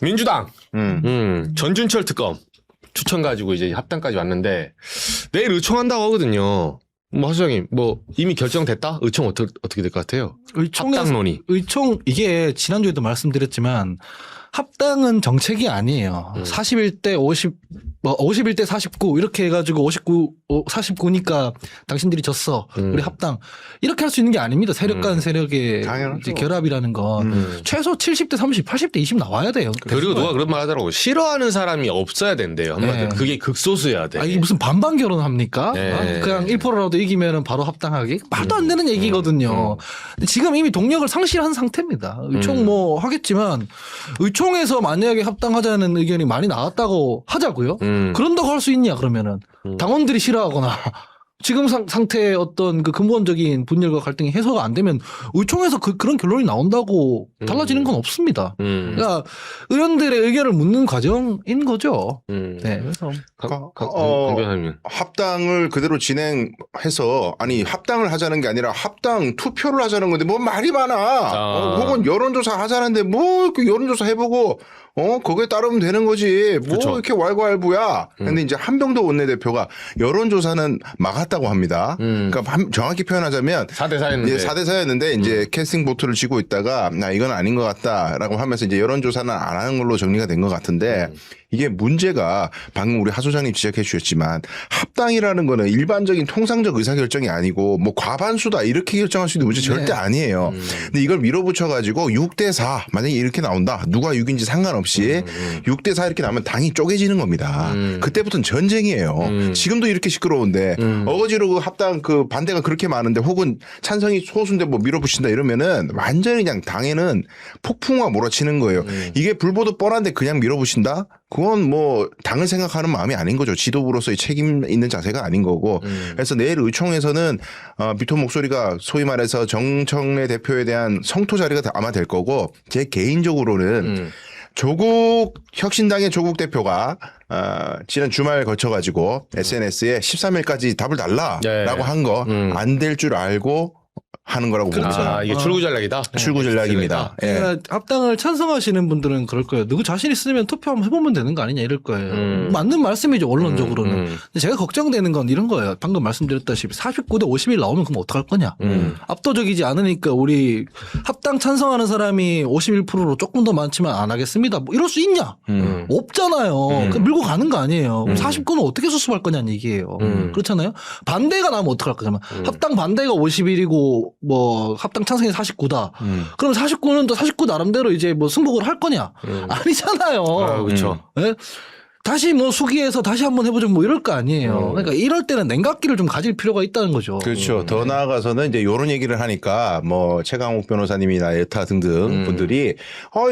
민주당 전준철 특검 추천 가지고 이제 합당까지 왔는데 내일 의총한다고 하거든요. 뭐 하수장님 뭐 이미 결정됐다? 의총 어떻게 될 것 같아요? 합당론이. 의총 이게 지난주에도 말씀드렸지만 합당은 정책이 아니에요. 41대 50, 51대 49 이렇게 해가지고 49니까 당신들이 졌어. 우리 합당. 이렇게 할 수 있는 게 아닙니다. 세력 간 세력의 이제 결합이라는 건 최소 70대 30, 80대 20 나와야 돼요. 그리고 누가 그런 말 하더라고. 싫어하는 사람이 없어야 된대요. 한마디로. 네. 그게 극소수여야 돼. 이게 무슨 반반 결혼합니까? 네. 그냥 1%라도 이기면 바로 합당하기? 말도 안 되는 얘기거든요. 근데 지금 이미 동력을 상실한 상태입니다. 의총 뭐 하겠지만 의총에서 만약에 합당하자는 의견이 많이 나왔다고 하자고요. 그런다고 할 수 있냐 그러면은 당원들이 싫어하거나 지금 상태의 어떤 그 근본적인 분열과 갈등이 해소가 안 되면 의총에서 그런 결론이 나온다고 달라지는 건 없습니다. 그러니까 의원들의 의견을 묻는 과정인 거죠. 네, 그래서 합당을 그대로 진행해서 아니 합당을 하자는 게 아니라 합당 투표를 하자는 건데 뭐 말이 많아. 혹은 여론조사 하자는데 뭐 그 여론조사 해보고 거기에 따르면 되는 거지. 뭐 그쵸. 이렇게 왈가왈부야. 근데 이제 한병도 원내대표가 여론조사는 막았다고 합니다. 그러니까 정확히 표현하자면 4대4였는데. 예, 4대4였는데 이제 캐스팅 보트를 쥐고 있다가 이건 아닌 것 같다라고 하면서 이제 여론조사는 안 하는 걸로 정리가 된 것 같은데 이게 문제가 방금 우리 하 소장님 지적해 주셨지만 합당이라는 거는 일반적인 통상적 의사결정이 아니고 뭐 과반수다 이렇게 결정할 수 있는 문제 절대 아니에요. 근데 이걸 밀어붙여 가지고 6대4 만약에 이렇게 나온다. 누가 6인지 상관없이 6대4 이렇게 나오면 당이 쪼개지는 겁니다. 그때부터는 전쟁이에요. 지금도 이렇게 시끄러운데 어거지로 그 합당 그 반대가 그렇게 많은데 혹은 찬성이 소수인데 뭐 밀어붙인다 이러면은 완전히 그냥 당에는 폭풍우가 몰아치는 거예요. 이게 불보듯 뻔한데 그냥 밀어붙인다? 그건 뭐 당을 생각하는 마음이 아닌 거죠. 지도부로서의 책임 있는 자세가 아닌 거고. 그래서 내일 의총에서는 비토 목소리가 소위 말해서 정청래 대표에 대한 성토 자리가 아마 될 거고 제 개인적으로는 조국 혁신당의 조국 대표가 지난 주말 거쳐가지고 SNS에 13일까지 답을 달라라고 한 거 안 될 줄 알고 하는 거라고 봅니다. 이게 출구 전략이다? 출구 전략입니다. 예. 그러니까 합당을 찬성하시는 분들은 그럴 거예요. 누구 자신 있으면 투표 한번 해보면 되는 거 아니냐 이럴 거예요. 맞는 말씀이죠 원론적으로는. 근데 제가 걱정되는 건 이런 거예요. 방금 말씀드렸다시피 49대 51 나오면 그럼 어떡할 거냐. 압도적이지 않으니까 우리 합당 찬성하는 사람이 51%로 조금 더 많지만 안 하겠습니다. 뭐 이럴 수 있냐. 없잖아요. 그 밀고 가는 거 아니에요. 49는 어떻게 수습할 거냐는 얘기예요. 그렇잖아요. 반대가 나오면 어떡할 거냐면 합당 반대가 51이고 뭐 합당 찬성이 49다. 그럼 49는 또 49 나름대로 이제 뭐 승복을 할 거냐? 아니잖아요. 그렇죠. 네? 다시 뭐 수기해서 다시 한번 해보자 뭐 이럴 거 아니에요. 그러니까 이럴 때는 냉각기를 좀 가질 필요가 있다는 거죠. 그렇죠. 더 나아가서는 이제 이런 얘기를 하니까 뭐 최강욱 변호사님이나 여타 등등 분들이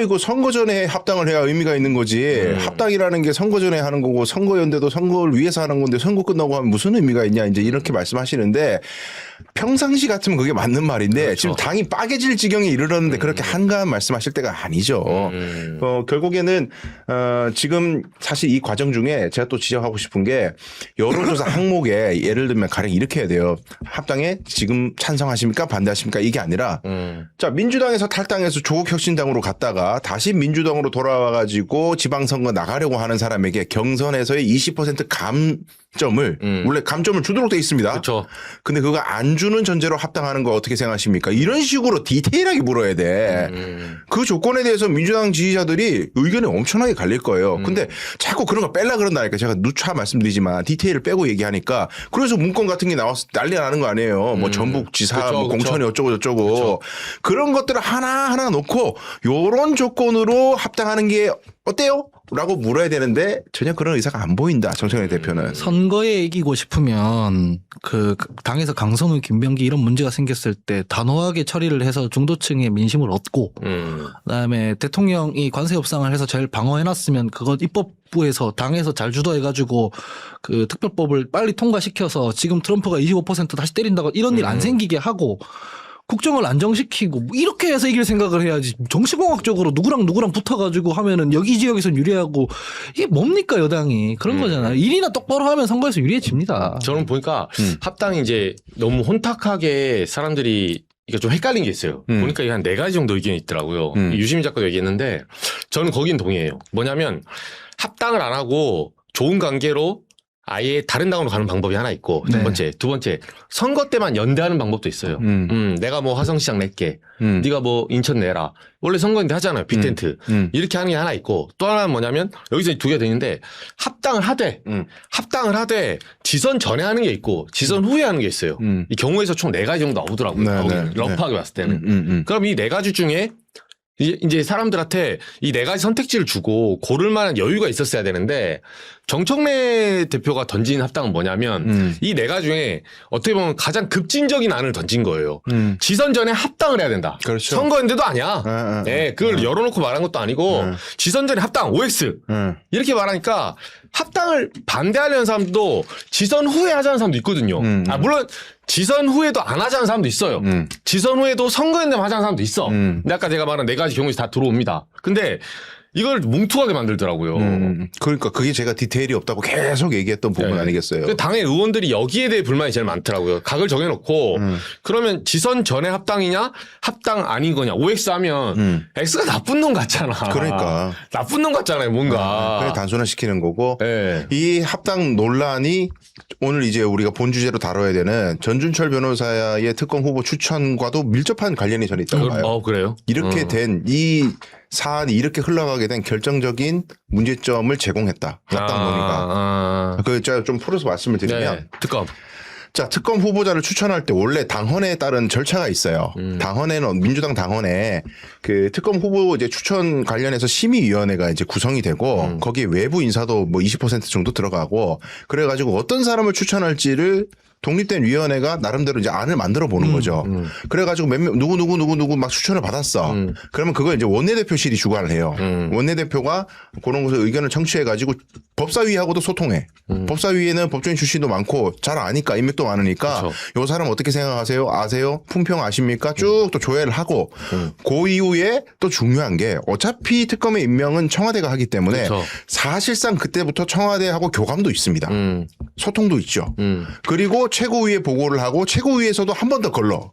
이거 선거 전에 합당을 해야 의미가 있는 거지. 합당이라는 게 선거 전에 하는 거고 선거연대도 선거를 위해서 하는 건데 선거 끝나고 하면 무슨 의미가 있냐 이제 이렇게 말씀하시는데 평상시 같으면 그게 맞는 말인데 그렇죠. 지금 당이 빠개질 지경에 이르렀는데 그렇게 한가한 말씀하실 때가 아니죠. 결국에는 지금 사실 이 과정 중에 제가 또 지적하고 싶은 게 여론조사 항목에 예를 들면 가령 이렇게 해야 돼요. 합당에 지금 찬성하십니까 반대하십니까 이게 아니라 자 민주당에서 탈당해서 조국혁신당으로 갔다가 다시 민주당으로 돌아와가지고 지방선거 나가려고 하는 사람에게 경선에서의 20% 감점을 원래 감점을 주도록 돼 있습니다. 그렇죠. 근데 그거 안 주는 전제로 합당하는 거 어떻게 생각하십니까? 이런 식으로 디테일하게 물어야 돼. 그 조건에 대해서 민주당 지지자들이 의견이 엄청나게 갈릴 거예요. 근데 자꾸 그런 거 뺄라 그런다니까. 제가 누차 말씀드리지만 디테일을 빼고 얘기하니까 그래서 문건 같은 게 나와서 난리 나는 거 아니에요. 뭐 전북지사 그쵸, 뭐 공천이 그쵸. 어쩌고 저쩌고 그쵸. 그런 것들을 하나하나 놓고 요런 조건으로 합당하는 게 어때요? 라고 물어야 되는데 전혀 그런 의사가 안 보인다. 정청래 대표는. 선거에 이기고 싶으면 그 당에서 강선우, 김병기 이런 문제가 생겼을 때 단호하게 처리를 해서 중도층의 민심을 얻고 그다음에 대통령이 관세 협상을 해서 잘 방어해놨으면 그것 입법부에서 당에서 잘 주도해가지고 그 특별법을 빨리 통과시켜서 지금 트럼프가 25% 다시 때린다고 이런 일 안 생기게 하고 국정을 안정시키고 뭐 이렇게 해서 이길 생각을 해야지 정치공학적으로 누구랑 붙어가지고 하면은 여기 지역에서는 유리하고 이게 뭡니까 여당이 그런 거잖아요. 일이나 똑바로 하면 선거에서 유리해집니다. 저는 보니까 합당이 이제 너무 혼탁하게 사람들이 이게 좀 헷갈린 게 있어요. 보니까 이게 한 4가지 정도 의견이 있더라고요. 유시민 작가도 얘기했는데 저는 거긴 동의해요. 뭐냐면 합당을 안 하고 좋은 관계로 아예 다른 당으로 가는 방법이 하나 있고 첫 번째. 두 번째 선거 때만 연대하는 방법도 있어요. 내가 뭐 화성시장 낼게. 네가 뭐 인천 내라. 원래 선거인데 하잖아요. 빅텐트. 이렇게 하는 게 하나 있고 또 하나는 뭐냐면 여기서 2개 되는데 합당을 하되 지선 전에 하는 게 있고 지선 후에 하는 게 있어요. 이 경우에서 총 4가지 정도 나오더라고요. 네. 러프하게 봤을 때는. 그럼 이 4가지 중에 이제 사람들한테 이 4가지 선택지를 주고 고를 만한 여유가 있었어야 되는데 정청래 대표가 던진 합당은 뭐냐면 이 4가지 중에 어떻게 보면 가장 급진적인 안을 던진 거예요. 지선 전에 합당을 해야 된다. 그렇죠. 선거인데도 아니야. 그걸 열어놓고 말한 것도 아니고 지선 전에 합당 OX 이렇게 말하니까 합당을 반대하려는 사람도 지선 후에 하자는 사람도 있거든요. 물론 지선 후에도 안 하자는 사람도 있어요. 지선 후에도 선거인데 하자는 사람도 있어. 근데 아까 제가 말한 4가지 경우에서 다 들어옵니다. 근데 이걸 뭉툭하게 만들더라고요. 그러니까 그게 제가 디테일이 없다고 계속 얘기했던 부분 아니겠어요? 그 당의 의원들이 여기에 대해 불만이 제일 많더라고요. 각을 정해놓고 그러면 지선 전에 합당이냐 합당 아닌 거냐 OX 하면 X가 나쁜 놈 같잖아. 그러니까. 나쁜 놈 같잖아요 뭔가. 그냥 단순화시키는 거고 네. 이 합당 논란이 오늘 이제 우리가 본 주제로 다뤄야 되는 전준철 변호사의 특검 후보 추천과도 밀접한 관련이 저는 있다고 봐요. 그래요? 이렇게 된 이 사안이 이렇게 흘러가게 된 결정적인 문제점을 제공했다. 합당 논의가. 그 제가 좀 풀어서 말씀을 드리면 네. 특검. 자, 특검 후보자를 추천할 때 원래 당헌에 따른 절차가 있어요. 당헌에는 민주당 당헌에 그 특검 후보 이제 추천 관련해서 심의위원회가 이제 구성이 되고 거기에 외부 인사도 뭐 20% 정도 들어가고 그래가지고 어떤 사람을 추천할지를 독립된 위원회가 나름대로 이제 안을 만들어 보는 거죠. 그래가지고 누구 막 추천을 받았어. 그러면 그걸 이제 원내대표실이 주관을 해요. 원내대표가 그런 것을 의견을 청취해가지고 법사위하고도 소통해. 법사위에는 법조인 출신도 많고 잘 아니까 인맥도 많으니까 그렇죠. 요 사람 어떻게 생각하세요? 아세요? 품평 아십니까? 쭉 또 조회를 하고 그 이후에 또 중요한 게 어차피 특검의 임명은 청와대가 하기 때문에 그렇죠. 사실상 그때부터 청와대하고 교감도 있습니다. 소통도 있죠. 그리고 최고위에 보고를 하고 최고위에서도 한 번 더 걸러.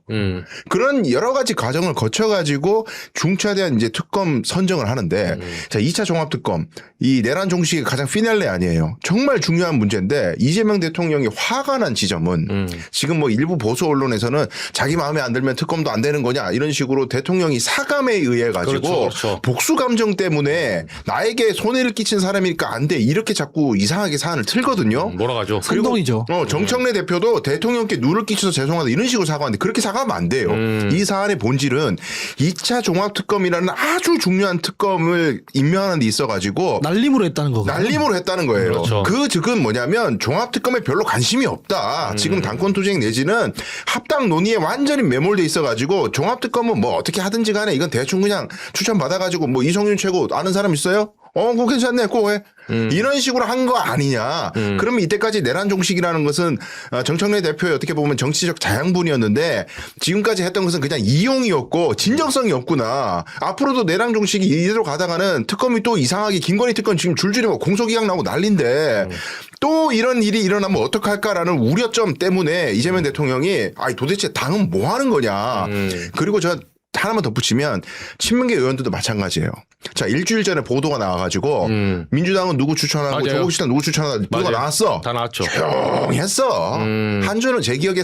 그런 여러 가지 과정을 거쳐가지고 중차대한 이제 특검 선정을 하는데 자 2차 종합특검 이 내란 종식의 가장 피날레 아니에요. 정말 중요한 문제인데 이재명 대통령이 화가 난 지점은 지금 뭐 일부 보수 언론에서는 자기 마음에 안 들면 특검도 안 되는 거냐 이런 식으로 대통령이 사감에 의해 가지고 그렇죠. 복수 감정 때문에 나에게 손해를 끼친 사람이니까 안 돼 이렇게 자꾸 이상하게 사안을 틀거든요. 몰아가죠. 선동이죠. 정청래 대표도 대통령께 누를 끼쳐서 죄송하다 이런 식으로 사과하는데 그렇게 사과하면 안 돼요. 이 사안의 본질은 2차 종합특검이라는 아주 중요한 특검을 임명하는 데 있어가지고 날림으로 했다는 거거든요. 날림으로 했다는 거예요. 그렇죠. 그 즉은 뭐냐면 종합특검에 별로 관심이 없다. 지금 당권투쟁 내지는 합당 논의에 완전히 매몰돼 있어가지고 종합특검은 뭐 어떻게 하든지 간에 이건 대충 그냥 추천받아가지고 뭐 이성윤 최고 아는 사람 있어요? 그거 괜찮네. 그거 해. 이런 식으로 한 거 아니냐. 그러면 이때까지 내란 종식이라는 것은 정청래 대표의 어떻게 보면 정치적 자양분이었는데 지금까지 했던 것은 그냥 이용이었고 진정성이 없구나. 앞으로도 내란 종식이 이대로 가다가는 특검이 또 이상하게 김건희 특검 지금 줄줄이 뭐 공소기각 나오고 난린데 또 이런 일이 일어나면 어떡할까라는 우려점 때문에 이재명 대통령이 아니 도대체 당은 뭐 하는 거냐. 그리고 저 하나만 덧붙이면 친문계 의원들도 마찬가지예요. 자 일주일 전에 보도가 나와가지고 민주당은 누구 추천하고 맞아요. 조국시당 누구 추천하고 누가 맞아요. 나왔어. 다 나왔죠. 조용했어. 한준호 제 기억에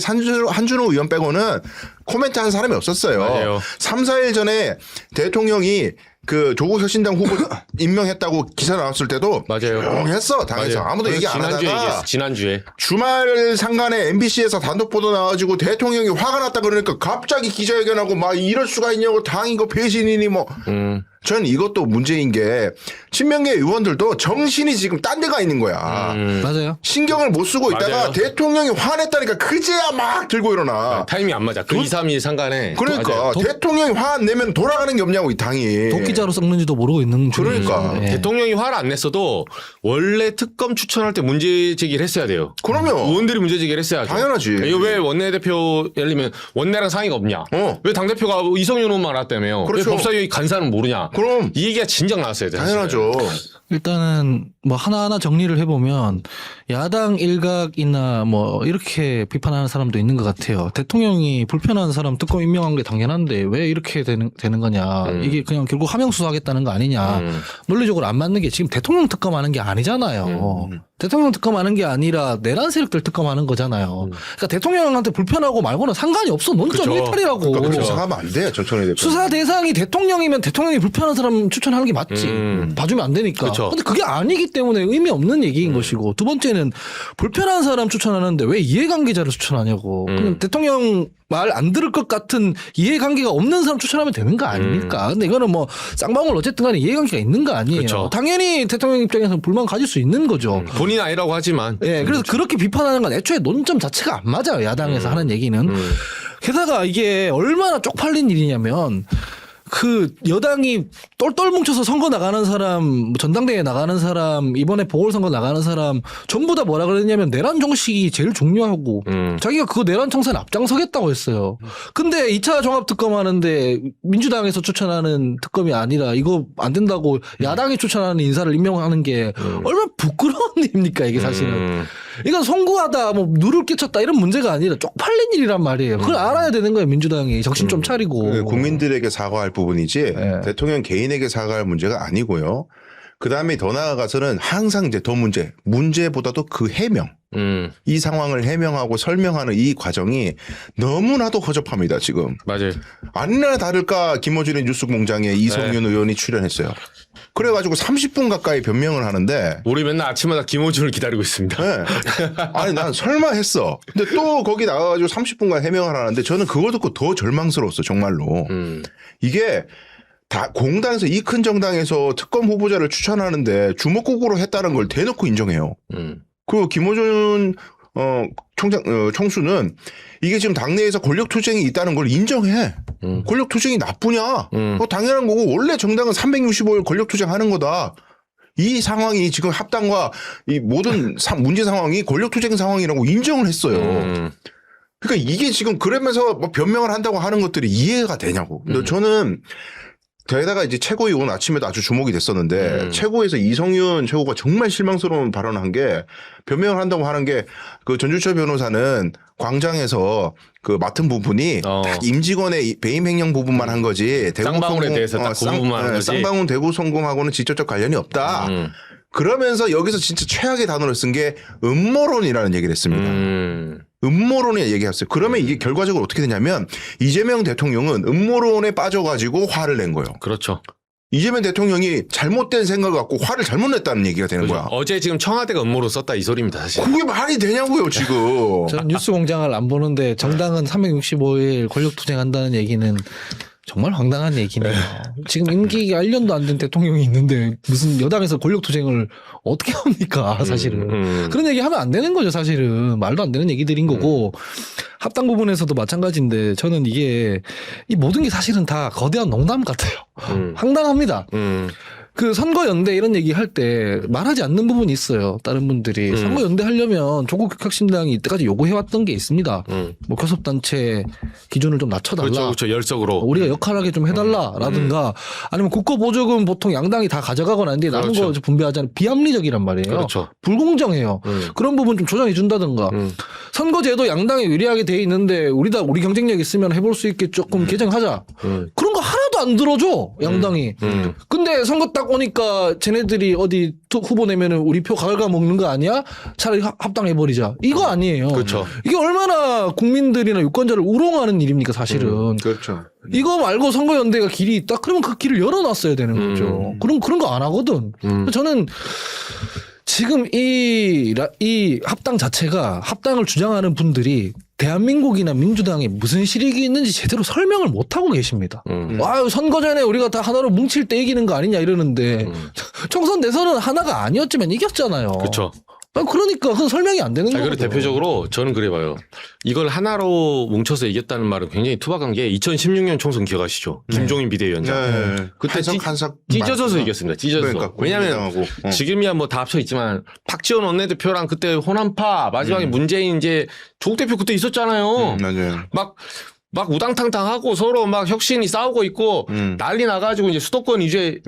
한준호 의원 빼고는 코멘트 한 사람이 없었어요. 맞아요. 3, 4일 전에 대통령이 그 조국 혁신당 후보 임명했다고 기사 나왔을 때도 맞아요. 조용했어. 당에서 맞아요. 아무도 얘기 안 지난주에 하다가 얘기했어. 지난주에. 주말 상간에 MBC에서 단독 보도 나와가지고 대통령이 화가 났다 그러니까 갑자기 기자회견하고 막 이럴 수가 있냐고 당이고 배신이니 뭐. 전 이것도 문제인 게 친명계 의원들도 정신이 지금 딴 데가 있는 거야. 맞아요. 신경을 못 쓰고 있다가 맞아요. 대통령이 화냈다니까 그제야 막 들고 일어나. 타이밍 안 맞아. 그 2, 3일 상간에. 그러니까 맞아요. 대통령이 화 안 내면 돌아가는 게 없냐고 이 당이. 도끼자로 썩는지도 모르고 있는 그러니까. 중이죠. 예. 대통령이 화를 안 냈어도 원래 특검 추천할 때 문제 제기를 했어야 돼요. 그러면 의원들이 문제 제기를 했어야죠. 당연하지. 이거 왜 원내대표 예를 들면 원내랑 상의가 없냐? 왜 당대표가 이성윤 의원만 알았다며요? 그렇죠. 왜 법사위 간사는 모르냐? 되냐. 그럼 이 얘기가 진작 나왔어야 돼. 사실은. 당연하죠. 일단은 뭐 하나하나 정리를 해보면 야당 일각이나 뭐 이렇게 비판하는 사람도 있는 것 같아요. 대통령이 불편한 사람 특검 임명한 게 당연한데 왜 이렇게 되는 거냐. 이게 그냥 결국 하명수사하겠다는 거 아니냐. 논리적으로 안 맞는 게 지금 대통령 특검하는 게 아니잖아요. 대통령 특검하는 게 아니라 내란 세력들 특검하는 거잖아요. 그러니까 대통령한테 불편하고 말고는 상관이 없어. 논점 그쵸. 일탈이라고. 그러니까 그렇게 생각하면 안 돼요. 전천의 대표. 수사 대상이 대통령이면 대통령이 불편한 사람 추천하는 게 맞지. 봐주면 안 되니까. 그쵸. 근데 그게 아니기 때문에 의미 없는 얘기인 것이고. 두 번째는 불편한 사람 추천하는데 왜 이해관계자를 추천하냐고. 그냥 대통령 말 안 들을 것 같은 이해관계가 없는 사람 추천하면 되는 거 아닙니까? 근데 이거는 뭐 쌍방울 어쨌든 간에 이해관계가 있는 거 아니에요. 그쵸. 당연히 대통령 입장에서 불만 가질 수 있는 거죠. 본인 아니라고 하지만. 예, 그래서 그렇게 비판하는 건 애초에 논점 자체가 안 맞아요. 야당에서 하는 얘기는. 게다가 이게 얼마나 쪽팔린 일이냐면 그 여당이 똘똘 뭉쳐서 선거 나가는 사람, 전당대회 나가는 사람, 이번에 보궐선거 나가는 사람 전부 다 뭐라 그랬냐면 내란 정식이 제일 중요하고 자기가 그거 내란 청산에 앞장서겠다고 했어요. 근데 2차 종합특검 하는데 민주당에서 추천하는 특검이 아니라 이거 안 된다고 야당이 추천하는 인사를 임명하는 게 얼마나 부끄러운 일입니까 이게 사실은. 이건 송구하다 뭐 누를 끼쳤다 이런 문제가 아니라 쪽팔린 일이란 말이에요. 그걸 알아야 되는 거예요. 민주당이 정신 좀 차리고. 국민들에게 사과할 부분이지 대통령 개인에게 사과할 문제가 아니고요. 그다음에 더 나아가서는 항상 이제 더 문제보다도 그 해명. 이 상황을 해명하고 설명하는 이 과정이 너무나도 허접합니다, 지금. 맞아요. 아니나 다를까 김어준의 뉴스공장에 이성윤 의원이 출연했어요. 그래가지고 30분 가까이 변명을 하는데. 우리 맨날 아침마다 김호준을 기다리고 있습니다. 네. 아니, 난 설마 했어. 근데 또 거기 나가가지고 30분간 해명을 하는데 저는 그걸 듣고 더 절망스러웠어, 정말로. 이게 다 공당에서 이 큰 정당에서 특검 후보자를 추천하는데 주먹구구로 했다는 걸 대놓고 인정해요. 그리고 김어준 총수는 이게 지금 당내에서 권력투쟁이 있다는 걸 인정해. 권력투쟁이 나쁘냐? 그거 당연한 거고 원래 정당은 365일 권력투쟁하는 거다. 이 상황이 지금 합당과 이 모든 문제 상황이 권력투쟁 상황이라고 인정을 했어요. 그러니까 이게 지금 그러면서 뭐 변명을 한다고 하는 것들이 이해가 되냐고. 근데 저는 게다가 이제 최고위 오늘 아침에도 아주 주목이 됐었는데 최고에서 이성윤 최고가 정말 실망스러운 발언을 한 게 변명을 한다고 하는 게 그 전주철 변호사는 광장에서 그 맡은 부분이 딱 임직원의 배임 횡령 부분만 한 거지. 쌍방울에 대해서 딱 그 부분만 한 거지. 쌍방울 대구 성공하고는 직접적 관련이 없다. 그러면서 여기서 진짜 최악의 단어를 쓴 게 음모론이라는 얘기를 했습니다. 음모론에 얘기했어요. 그러면 이게 결과적으로 어떻게 되냐면 이재명 대통령은 음모론에 빠져가지고 화를 낸 거예요. 그렇죠. 이재명 대통령이 잘못된 생각을 갖고 화를 잘못 냈다는 얘기가 되는 그렇죠. 거야. 어제 지금 청와대가 음모론 썼다 이 소리입니다 사실. 그게 말이 되냐고요 지금. 저는 뉴스 공장을 안 보는데 정당은 365일 권력투쟁한다는 얘기는 정말 황당한 얘기네요. 지금 임기가 1년도 안 된 대통령이 있는데 무슨 여당에서 권력투쟁을 어떻게 합니까 사실은. 그런 얘기 하면 안 되는 거죠 사실은. 말도 안 되는 얘기들인 거고 합당 부분에서도 마찬가지인데 저는 이게 이 모든 게 사실은 다 거대한 농담 같아요. 황당합니다. 그 선거연대 이런 얘기 할 때 말하지 않는 부분이 있어요. 다른 분들이. 선거연대 하려면 조국 혁신당이 이때까지 요구해왔던 게 있습니다. 뭐 교섭단체 기준을 좀 낮춰달라. 그렇죠. 열석으로. 우리가 역할하게 좀 해달라라든가 아니면 국고보조금 보통 양당이 다 가져가거나 하는데 남은 그렇죠. 거 분배하자는 비합리적이란 말이에요. 그렇죠. 불공정해요. 그런 부분 좀 조정해 준다든가. 선거제도 양당에 유리하게 돼 있는데 우리 경쟁력 있으면 해볼 수 있게 조금 개정하자. 그런 거 하나도 안 들어줘 양당이. 근데 선거 딱 오니까 쟤네들이 어디 후보 내면은 우리 표 갉아먹는 거 아니야? 차라리 합당해버리자. 이거 아니에요. 그렇죠. 이게 얼마나 국민들이나 유권자를 우롱하는 일입니까 사실은. 그렇죠. 이거 말고 선거연대가 길이 있다? 그러면 그 길을 열어놨어야 되는 거죠. 그런 거 안 하거든. 저는 지금 이 합당 자체가 합당을 주장하는 분들이 대한민국이나 민주당에 무슨 실익이 있는지 제대로 설명을 못하고 계십니다. 아유, 선거 전에 우리가 다 하나로 뭉칠 때 이기는 거 아니냐 이러는데 총선 대선은 하나가 아니었지만 이겼잖아요. 그렇죠. 그러니까 그건 설명이 안 되는 거예요. 그리고 대표적으로 저는 그래 봐요. 이걸 하나로 뭉쳐서 이겼다는 말은 굉장히 투박한 게 2016년 총선 기억하시죠? 김종인 비대위원장. 네. 그때 한석 찢어져서 이겼습니다. 찢어져서. 그러니까 왜냐하면 지금이야 뭐 다 합쳐 있지만 박지원 원내대표랑 그때 호남파 마지막에 문재인 이제 조국 대표 그때 있었잖아요. 맞아요. 막 막 우당탕탕하고 서로 막 혁신이 싸우고 있고 난리 나가지고 이제 수도권 이제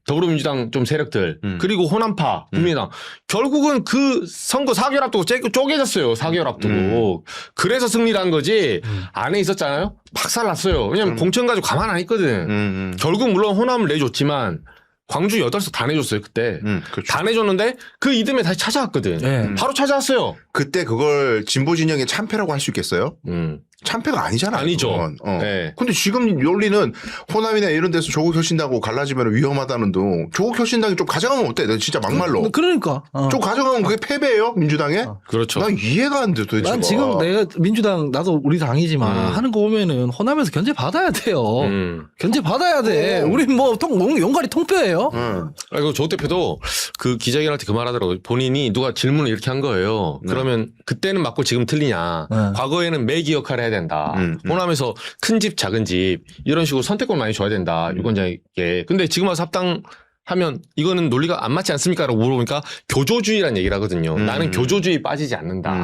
더불어민주당 좀 세력들 그리고 호남파 국민의당 결국은 그 선거 4개월 앞두고 쪼개졌어요. 4개월 앞두고 그래서 승리란 거지 안에 있었잖아요. 박살났어요. 왜냐면 공천 가지고 가만 안 있거든. 결국 물론 호남을 내줬지만 광주 8석 다 내줬어요 그때. 그렇죠. 다 내줬는데 그 이듬해 다시 찾아왔거든. 네. 바로 찾아왔어요. 그때 그걸 진보 진영의 참패라고 할 수 있겠어요? 참패가 아니잖아요. 아니죠. 그건. 네. 근데 지금 논리는 호남이나 이런 데서 조국 혁신당하고 갈라지면 위험하다는 둥. 조국 혁신당이 좀 가져가면 어때? 진짜 막말로. 그러니까. 좀 가져가면 그게 패배예요? 민주당에? 그렇죠. 난 이해가 안 돼 도대체. 난 지금 내가 민주당 나도 우리 당이지만 하는 거 보면은 호남에서 견제 받아야 돼요. 견제 받아야 돼. 우린 뭐 용가리 통뼈예요. 그리고 조 대표도 그 기자회견할 때 그 말하더라고요. 본인이 누가 질문을 이렇게 한 거예요. 그러면 그때는 맞고 지금 틀리냐. 과거에는 매기 역할을 해야 된다. 호남에서 큰 집 작은 집 이런 식으로 선택권을 많이 줘야 된다. 유권자에게. 근데 지금 와서 합당하면 이거는 논리가 안 맞지 않습니까? 라고 물어보니까 교조주의라는 얘기를 하거든요. 나는 교조주의 빠지지 않는다.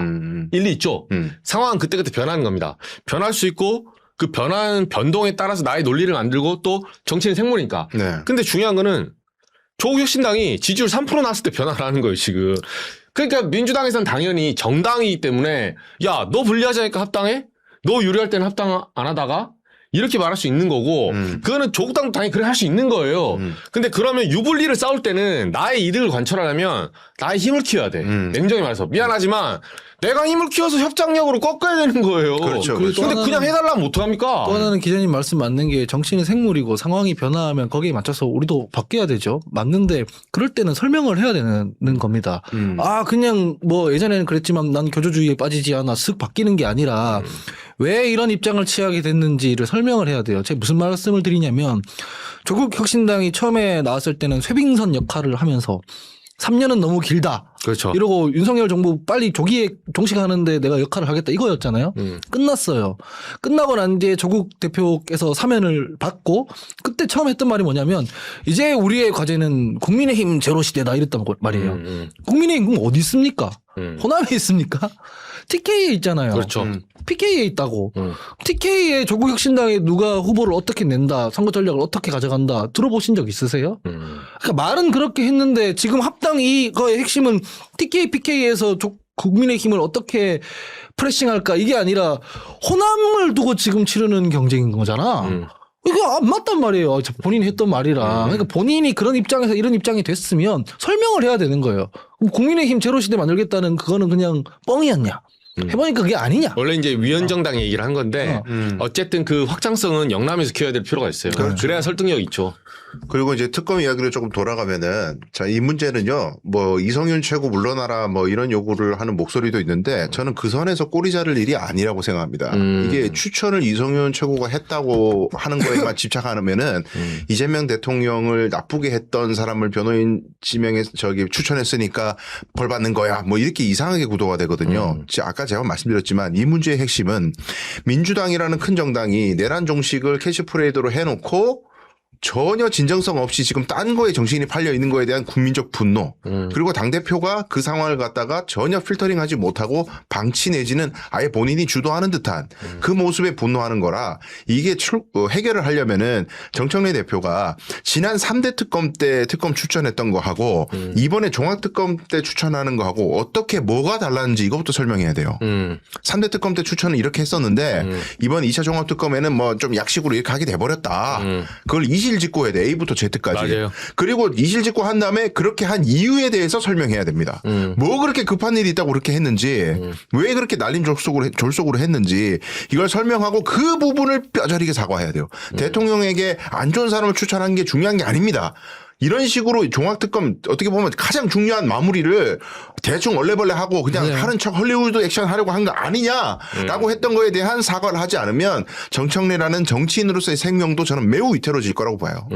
일리 있죠. 상황은 그때그때 변하는 겁니다. 변할 수 있고 그 변하는 변동에 따라서 나의 논리를 만들고 또 정치는 생물이니까. 네. 근데 중요한 거는 조국 혁신당이 지지율 3% 나왔을 때 변화를 하는 거예요, 지금. 그러니까 민주당에서는 당연히 정당이기 때문에 야, 너 불리하자니까 합당해? 너 유리할 때는 합당 안 하다가? 이렇게 말할 수 있는 거고 그거는 조국 당도 당연히 그래 할 수 있는 거예요. 근데 그러면 유불리를 싸울 때는 나의 이득을 관철하려면 나의 힘을 키워야 돼. 냉정히 말해서. 미안하지만 내가 힘을 키워서 협상력으로 꺾어야 되는 거예요. 그렇죠. 근데 그냥 해달라면 어떡합니까? 또 하나는 기자님 말씀 맞는 게 정치는 생물이고 상황이 변화하면 거기에 맞춰서 우리도 바뀌어야 되죠. 맞는데 그럴 때는 설명을 해야 되는 겁니다. 아 그냥 뭐 예전에는 그랬지만 난 교조주의에 빠지지 않아 쓱 바뀌는 게 아니라 왜 이런 입장을 취하게 됐는지를 설명을 해야 돼요. 제가 무슨 말씀을 드리냐면 조국 혁신당이 처음에 나왔을 때는 쇄빙선 역할을 하면서 3년은 너무 길다. 그렇죠. 이러고 윤석열 정부 빨리 조기에 종식하는데 내가 역할을 하겠다 이거였잖아요. 끝났어요. 끝나고 난 뒤에 조국 대표께서 사면을 받고 그때 처음 했던 말이 뭐냐면 이제 우리의 과제는 국민의힘 제로 시대다 이랬단 말이에요. 국민의힘 어디 있습니까? 호남에 있습니까? TK에 있잖아요. 그렇죠. PK에 있다고. TK에 조국 혁신당에 누가 후보를 어떻게 낸다, 선거 전략을 어떻게 가져간다 들어보신 적 있으세요? 그러니까 말은 그렇게 했는데 지금 합당 이거의 핵심은 TK, PK에서 국민의힘을 어떻게 프레싱할까 이게 아니라 호남을 두고 지금 치르는 경쟁인 거잖아. 이거 안 맞단 말이에요. 본인이 했던 말이랑. 그러니까 본인이 그런 입장에서 이런 입장이 됐으면 설명을 해야 되는 거예요. 그럼 국민의힘 제로시대 만들겠다는 그거는 그냥 뻥이었냐. 해보니까 그게 아니냐. 원래 이제 위원정당 얘기를 한 건데 어쨌든 그 확장성은 영남에서 키워야 될 필요가 있어요. 그래야 설득력이 있죠. 그리고 이제 특검 이야기를 조금 돌아가면은 자, 이 문제는요. 뭐 이성윤 최고 물러나라 뭐 이런 요구를 하는 목소리도 있는데 저는 그 선에서 꼬리 자를 일이 아니라고 생각합니다. 이게 추천을 이성윤 최고가 했다고 하는 거에만 집착하면은 이재명 대통령을 나쁘게 했던 사람을 변호인 지명해 추천했으니까 벌 받는 거야. 뭐 이렇게 이상하게 구도가 되거든요. 아까 제가 말씀드렸지만 이 문제의 핵심은 민주당이라는 큰 정당이 내란 종식을 캐시프레이드로 해놓고 전혀 진정성 없이 지금 딴 거에 정신이 팔려 있는 거에 대한 국민적 분노 그리고 당대표가 그 상황을 갖다가 전혀 필터링하지 못하고 방치 내지는 아예 본인이 주도하는 듯한 그 모습에 분노하는 거라 이게 해결을 하려면은 정청래 대표가 지난 3대 특검 때 특검 추천했던 거하고 이번에 종합특검 때 추천하는 거하고 어떻게 뭐가 달랐는지 이것부터 설명해야 돼요. 3대 특검 때 추천은 이렇게 했었는데 이번 2차 종합특검에는 뭐 좀 약식으로 이렇게 하게 돼버렸다. 그걸 이실직고 해야 돼. A부터 Z까지. 맞아요. 그리고 이실직고 한 다음에 그렇게 한 이유에 대해서 설명해야 됩니다. 뭐 그렇게 급한 일이 있다고 그렇게 했는지 왜 그렇게 날림 졸속으로 했는지 이걸 설명하고 그 부분을 뼈저리게 사과해야 돼요. 대통령에게 안 좋은 사람을 추천한 게 중요한 게 아닙니다. 이런 식으로 종합특검 어떻게 보면 가장 중요한 마무리를 대충 얼레벌레 하고 그냥 하는 척 헐리우드 액션 하려고 한 거 아니냐라고 했던 거에 대한 사과를 하지 않으면 정청래라는 정치인으로서의 생명도 저는 매우 위태로워질 거라고 봐요.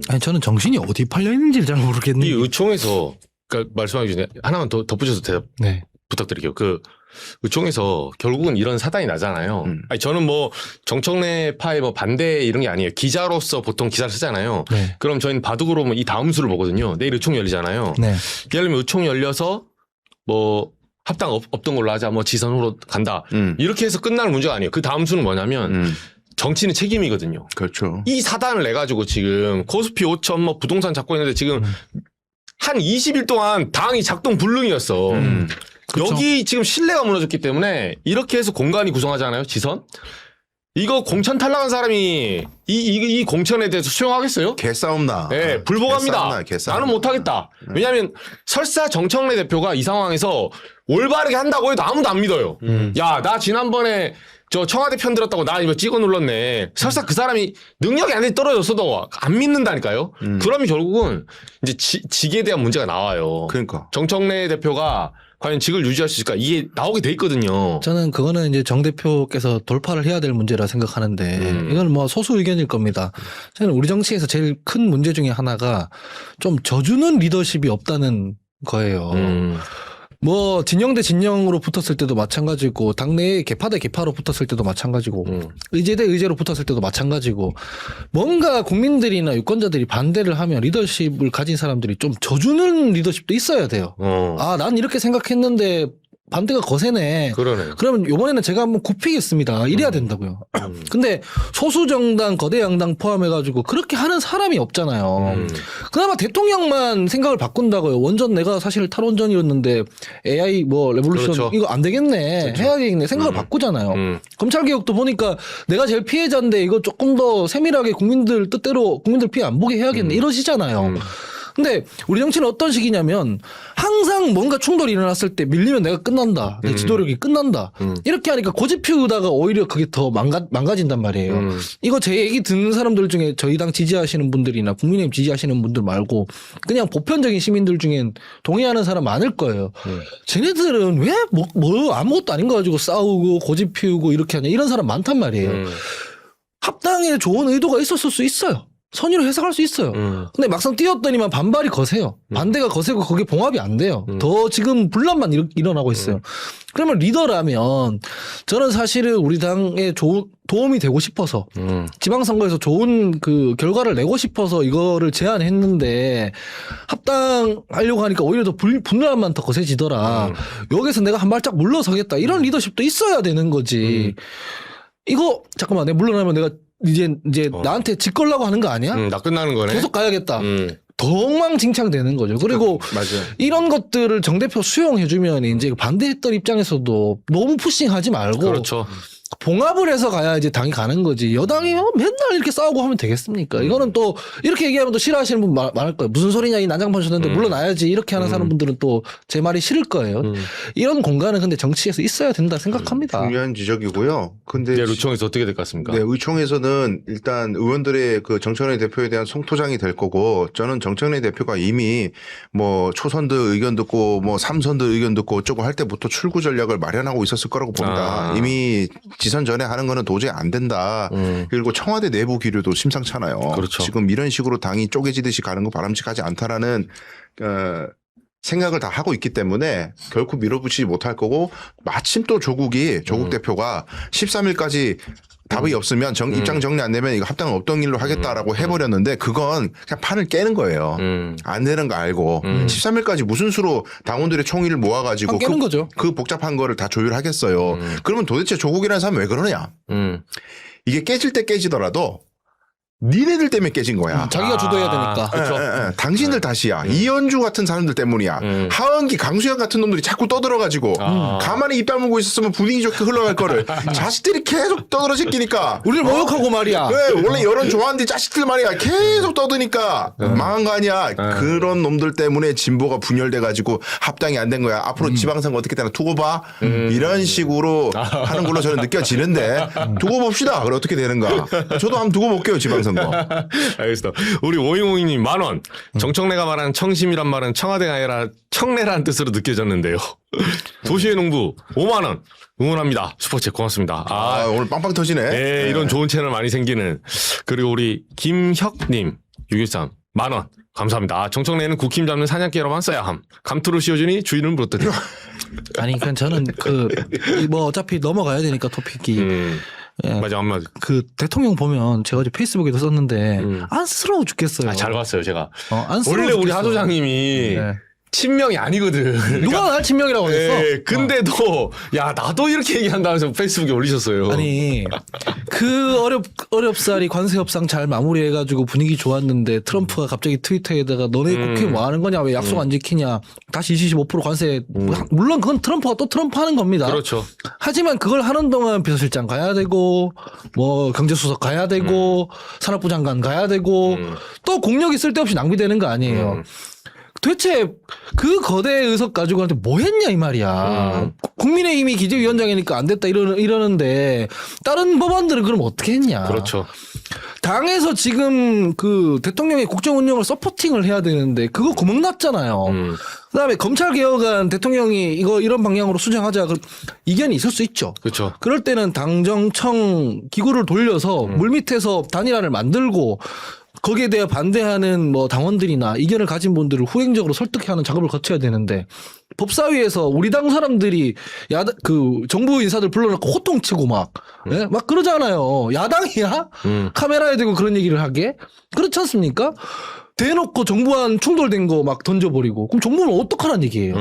아니 저는 정신이 어디 팔려 있는지를 잘 모르겠는데. 이 의총에서 그러니까 말씀하기 전에 하나만 더 덧붙여서 대답 네. 부탁드릴게요. 그 의총에서 결국은 이런 사단이 나잖아요. 아니 저는 뭐 정청래 파의 뭐 반대 이런 게 아니에요. 기자로서 보통 기사를 쓰잖아요. 네. 그럼 저희는 바둑으로 뭐 이 다음 수를 보거든요. 내일 의총 열리잖아요. 네. 예를 들면 의총 열려서 뭐 합당 없던 걸로 하자. 뭐 지선으로 간다. 이렇게 해서 끝날 문제가 아니에요. 그 다음 수는 뭐냐면 정치는 책임이거든요. 그렇죠. 이 사단을 내 가지고 지금 코스피 5천 뭐 부동산 잡고 있는데 지금 한 20일 동안 당이 작동 불능이었어. 그쵸. 여기 지금 신뢰가 무너졌기 때문에 이렇게 해서 공간이 구성하잖아요. 지선. 이거 공천 탈락한 사람이 이 공천에 대해서 수용하겠어요? 개싸움나. 네, 불복합니다. 개싸움나, 개싸움나. 나는 못하겠다. 왜냐하면 설사 정청래 대표가 이 상황에서 올바르게 한다고 해도 아무도 안 믿어요. 야, 나 지난번에 저 청와대 편 들었다고 나 이거 찍어 눌렀네. 설사 그 사람이 능력이 안 돼 떨어졌어도 안 믿는다니까요. 그러면 결국은 이제 직에 대한 문제가 나와요. 그러니까. 정청래 대표가 과연 직을 유지할 수 있을까? 이게 나오게 돼 있거든요. 저는 그거는 이제 정 대표께서 돌파를 해야 될 문제라 생각하는데 이건 뭐 소수 의견일 겁니다. 저는 우리 정치에서 제일 큰 문제 중에 하나가 좀 져주는 리더십이 없다는 거예요. 뭐 진영 대 진영으로 붙었을 때도 마찬가지고 당내에 개파 대 개파로 붙었을 때도 마찬가지고 의제 대 의제로 붙었을 때도 마찬가지고 뭔가 국민들이나 유권자들이 반대를 하면 리더십을 가진 사람들이 좀 져주는 리더십도 있어야 돼요. 아, 난 이렇게 생각했는데 반대가 거세네. 그러네. 그러면 이번에는 제가 한번 굽히겠습니다. 이래야 된다고요. 근데 소수 정당, 거대 양당 포함해가지고 그렇게 하는 사람이 없잖아요. 그나마 대통령만 생각을 바꾼다고요. 원전 내가 사실 탈원전이었는데 AI 뭐 레볼루션 그렇죠. 이거 안 되겠네. 해야 되겠네. 생각을 바꾸잖아요. 검찰 개혁도 보니까 내가 제일 피해자인데 이거 조금 더 세밀하게 국민들 뜻대로 국민들 피해 안 보게 해야겠네. 이러시잖아요. 근데 우리 정치는 어떤 식이냐면 항상 뭔가 충돌이 일어났을 때 밀리면 내가 끝난다. 내 지도력이 끝난다. 이렇게 하니까 고집 피우다가 오히려 그게 더 망가진단 말이에요. 이거 제 얘기 듣는 사람들 중에 저희 당 지지하시는 분들이나 국민의힘 지지하시는 분들 말고 그냥 보편적인 시민들 중엔 동의하는 사람 많을 거예요. 쟤네들은 왜 뭐 아무것도 아닌 거 가지고 싸우고 고집 피우고 이렇게 하냐 이런 사람 많단 말이에요. 합당에 좋은 의도가 있었을 수 있어요. 선의로 해석할 수 있어요. 근데 막상 뛰었더니만 반발이 거세요. 반대가 거세고 그게 봉합이 안 돼요. 더 지금 분란만 일어나고 있어요. 그러면 리더라면 저는 사실은 우리 당에 도움이 되고 싶어서 지방선거에서 좋은 그 결과를 내고 싶어서 이거를 제안했는데 합당하려고 하니까 오히려 더 분란만 더 거세지더라. 여기서 내가 한 발짝 물러서겠다. 이런 리더십도 있어야 되는 거지. 이거 잠깐만 내가 물러나면 내가 이제 나한테 집 걸라고 하는 거 아니야? 나 끝나는 거네. 계속 가야겠다. 더 엉망진창되는 거죠. 그리고 맞아요. 이런 것들을 정 대표 수용해주면 이제 반대했던 입장에서도 너무 푸싱하지 말고 그렇죠. 봉합을 해서 가야 이제 당이 가는 거지. 여당이 맨날 이렇게 싸우고 하면 되겠습니까? 이거는 또 이렇게 얘기하면 또 싫어하시는 분 많을 거예요. 무슨 소리냐 이 난장판 쳤는데 물러나야지 이렇게 하는 사람분들은 또 제 말이 싫을 거예요. 이런 공간은 근데 정치에서 있어야 된다 생각합니다. 중요한 지적이고요. 근데 이제 루청에서 어떻게 될 것 같습니까? 네, 의총에서는 일단 의원들의 그 정청래 대표에 대한 송토장이 될 거고 저는 정청래 대표가 이미 뭐 초선들 의견 듣고 뭐 삼선들 의견 듣고 어쩌고 할 때부터 출구 전략을 마련하고 있었을 거라고 봅니다. 이미 지선 전에 하는 거는 도저히 안 된다. 그리고 청와대 내부 기류도 심상찮아요. 그렇죠. 지금 이런 식으로 당이 쪼개지듯이 가는 거 바람직하지 않다라는 생각을 다 하고 있기 때문에 결코 밀어붙이지 못할 거고 마침 또 조국 대표가 13일까지 답이 없으면 입장 정리 안 되면 이거 합당은 없던 일로 하겠다라고 해버렸는데 그건 그냥 판을 깨는 거예요. 안 되는 거 알고 13일까지 무슨 수로 당원들의 총의를 모아가지고 판 깨는 거죠. 그 복잡한 거를 다 조율하겠어요. 그러면 도대체 조국이라는 사람이 왜 그러냐? 이게 깨질 때 깨지더라도 니네들 때문에 깨진 거야. 자기가 주도해야 되니까. 예. 당신들 탓이야. 이현주 같은 사람들 때문이야. 하은기, 강수현 같은 놈들이 자꾸 떠들어가지고 가만히 입 다물고 있었으면 분위기 좋게 흘러갈 거를 자식들이 계속 떠들어 새끼니까. 우리를 모욕하고 말이야. 왜 원래 여론 좋아하는데 자식들 말이야 계속 떠드니까 망한 거 아니야. 그런 놈들 때문에 진보가 분열돼가지고 합당이 안 된 거야. 앞으로 지방선거 어떻게 되나 두고 봐. 이런 식으로 하는 걸로 저는 느껴지는데 두고 봅시다. 그래 어떻게 되는가. 저도 한번 두고 볼게요 지방선거. 알겠습니다. 우리 오잉오잉님 10,000원. 정청래가 말하는 청심이란 말은 청와대가 아니라 청래라는 뜻으로 느껴졌는데요. 도시의 농부 50,000원. 응원합니다. 슈퍼챗 고맙습니다. 오늘 빵빵 터지네. 네, 이런 좋은 채널 많이 생기는. 그리고 우리 김혁님 613 10,000원. 감사합니다. 정청래는 국힘 잡는 사냥개로만 써야 함. 감투를 씌워주니 주인은 물었더니. 아니, 그냥 저는 뭐 어차피 넘어가야 되니까 토픽이. 예. 맞아, 엄마. 그 대통령 보면 제가 어제 페이스북에도 썼는데 안쓰러워 죽겠어요. 잘 봤어요, 제가. 안쓰러워 원래 우리 죽겠어. 하 소장님이 네. 친명이 아니거든. 누가 날 친명이라고 그랬어? 예, 근데도 야 나도 이렇게 얘기한다면서 페이스북에 올리셨어요. 아니 그 어렵사리 관세 협상 잘 마무리해가지고 분위기 좋았는데 트럼프가 갑자기 트위터에다가 너네 국회 뭐 하는 거냐 왜 약속 안 지키냐 다시 25% 관세 물론 그건 트럼프가 또 트럼프 하는 겁니다. 그렇죠. 하지만 그걸 하는 동안 비서실장 가야 되고 뭐 경제수석 가야 되고 산업부 장관 가야 되고 또 공력이 쓸데없이 낭비되는 거 아니에요. 도대체 그 거대 의석 가지고 한테 뭐 했냐 이 말이야. 국민의힘이 기재위원장이니까 안 됐다 이러는데 다른 법안들은 그럼 어떻게 했냐. 그렇죠. 당에서 지금 그 대통령의 국정 운영을 서포팅을 해야 되는데 그거 구멍 났잖아요. 그다음에 검찰 개혁안 대통령이 이거 이런 방향으로 수정하자 이견이 있을 수 있죠. 그렇죠. 그럴 때는 당정청 기구를 돌려서 물밑에서 단일화를 만들고 거기에 대해 반대하는 뭐 당원들이나 이견을 가진 분들을 후행적으로 설득해야 하는 작업을 거쳐야 되는데 법사위에서 우리 당 사람들이 그 정부 인사들 불러놓고 호통치고 막 그러잖아요. 야당이야? 카메라에 대고 그런 얘기를 하게? 그렇지 않습니까? 대놓고 정부안 충돌된 거 막 던져버리고 그럼 정부는 어떡하란 얘기예요.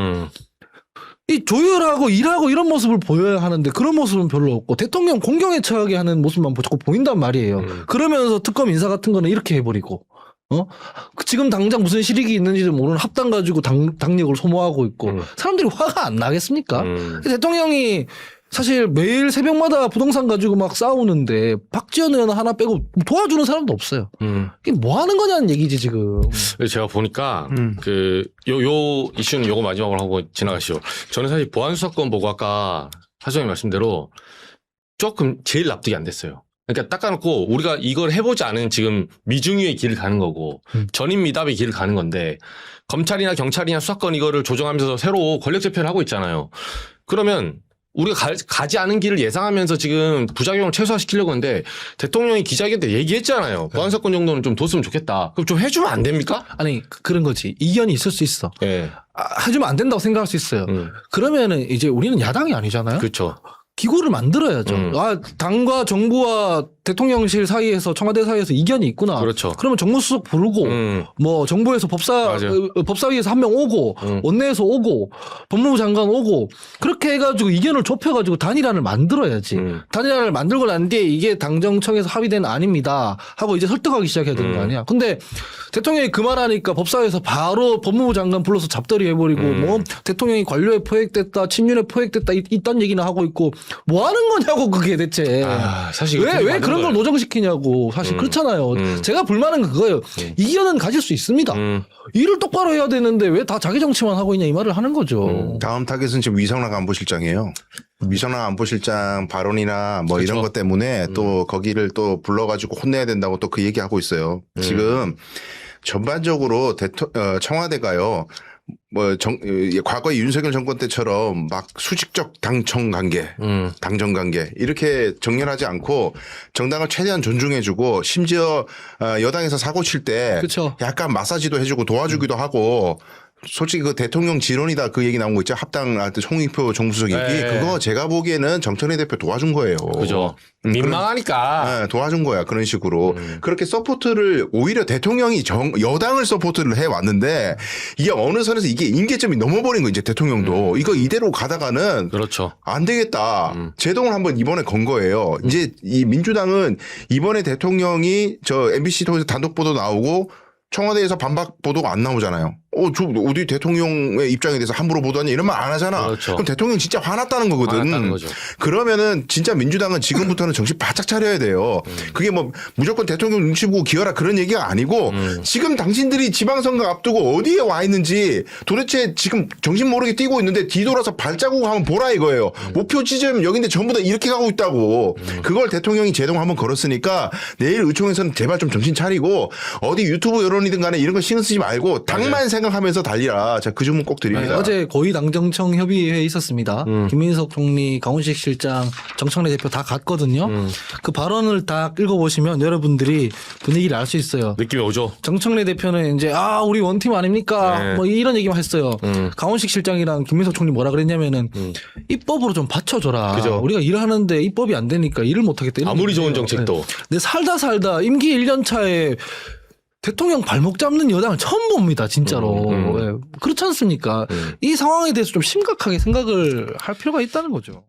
이 조율하고 일하고 이런 모습을 보여야 하는데 그런 모습은 별로 없고 대통령 공경에 처하게 하는 모습만 자꾸 보인단 말이에요. 그러면서 특검 인사 같은 거는 이렇게 해버리고 지금 당장 무슨 실익이 있는지도 모르는 합당 가지고 당력을 소모하고 있고 사람들이 화가 안 나겠습니까? 대통령이 사실 매일 새벽마다 부동산 가지고 막 싸우는데 박지원 의원 하나 빼고 도와주는 사람도 없어요. 이게 뭐 하는 거냐는 얘기지 지금. 제가 보니까 요 이슈는 요거 마지막으로 하고 지나가시죠. 저는 사실 보안수사권 보고 아까 하수장님 말씀대로 조금 제일 납득이 안 됐어요. 그러니까 닦아놓고 우리가 이걸 해보지 않은 지금 미중유의 길을 가는 거고 전인 미답의 길을 가는 건데 검찰이나 경찰이나 수사권 이거를 조정하면서 새로 권력 재편을 하고 있잖아요. 그러면 우리가 가지 않은 길을 예상하면서 지금 부작용을 최소화시키려고 하는데 대통령이 기자회견 때 얘기했잖아요. 보안사건 정도는 좀 뒀으면 좋겠다. 그럼 좀 해주면 안 됩니까? 아니 그런 거지. 이견이 있을 수 있어. 예. 해주면 안 된다고 생각할 수 있어요. 그러면은 이제 우리는 야당이 아니잖아요. 그렇죠. 기구를 만들어야죠. 당과 정부와 대통령실 사이에서 청와대 사이에서 이견이 있구나. 그렇죠. 그러면 정무수석 부르고 뭐 정부에서 법사위에서 한 명 오고 원내에서 오고 법무부 장관 오고 그렇게 해가지고 이견을 좁혀가지고 단일화를 만들어야지. 단일화를 만들고 난 뒤에 이게 당정청에서 합의된 아닙니다 하고 이제 설득하기 시작해야 되는 거 아니야. 근데 대통령이 그 말하니까 법사위에서 바로 법무부 장관 불러서 잡더리 해버리고 뭐 대통령이 관료에 포획됐다 친윤에 포획됐다 이딴 얘기나 하고 있고 뭐 하는 거냐고 그게 대체. 사실 왜 그런 걸 노정시키냐고. 사실 그렇잖아요. 제가 불만은 그거예요. 이견은 가질 수 있습니다. 일을 똑바로 해야 되는데 왜 다 자기 정치만 하고 있냐 이 말을 하는 거죠. 다음 타겟은 지금 위성락 안보실장이에요. 위성락 안보실장 발언이나 뭐 그렇죠. 이런 것 때문에 또 거기를 또 불러가지고 혼내야 된다고 또 그 얘기하고 있어요. 지금 전반적으로 청와대가요. 과거 윤석열 정권 때처럼 막 수직적 당청 관계, 당정 관계 이렇게 정렬하지 않고 정당을 최대한 존중해주고 심지어 여당에서 사고 칠 때 약간 마사지도 해주고 도와주기도 하고 솔직히 그 대통령 지론이다 그 얘기 나온 거 있죠. 합당한테 홍익표 정수석 얘기. 그거 제가 보기에는 정청래 대표 도와준 거예요. 그죠. 민망하니까. 도와준 거야. 그런 식으로. 그렇게 서포트를 오히려 대통령이 여당을 서포트를 해왔는데 이게 어느 선에서 이게 임계점이 넘어버린 거 이제 대통령도. 이거 이대로 가다가는. 그렇죠. 안 되겠다. 제동을 한번 이번에 건 거예요. 이제 이 민주당은 이번에 대통령이 저 MBC 통해서 단독 보도 나오고 청와대에서 반박 보도가 안 나오잖아요. 저 어디 대통령의 입장에 대해서 함부로 보도하냐 이런 말 안 하잖아. 그렇죠. 그럼 대통령 진짜 화났다는 거거든. 화났다는 거죠. 그러면은 진짜 민주당은 지금부터는 정신 바짝 차려야 돼요. 그게 뭐 무조건 대통령 눈치 보고 기어라 그런 얘기가 아니고 지금 당신들이 지방선거 앞두고 어디에 와 있는지 도대체 지금 정신 모르게 뛰고 있는데 뒤돌아서 발자국 한번 보라 이거예요. 목표 지점 여기인데 전부 다 이렇게 가고 있다고. 그걸 대통령이 제동 한번 걸었으니까 내일 의총에서는 제발 좀 정신 차리고 어디 유튜브 여론이든 간에 이런 거 신경 쓰지 말고 당만 생각하면서 달리라. 자, 그 주문 꼭 드립니다. 어제 고위당정청 협의회에 있었습니다. 김민석 총리, 강훈식 실장, 정청래 대표 다 갔거든요. 그 발언을 다 읽어보시면 여러분들이 분위기를 알 수 있어요. 느낌이 오죠. 정청래 대표는 이제 우리 원팀 아닙니까? 뭐 이런 얘기만 했어요. 강훈식 실장이랑 김민석 총리 뭐라 그랬냐면은 입법으로 좀 받쳐줘라. 그죠. 우리가 일을 하는데 입법이 안 되니까 일을 못하겠다. 아무리 좋은 정책도. 근데 살다 임기 1년 차에 대통령 발목 잡는 여당을 처음 봅니다, 진짜로. 그렇지 않습니까? 이 상황에 대해서 좀 심각하게 생각을 할 필요가 있다는 거죠.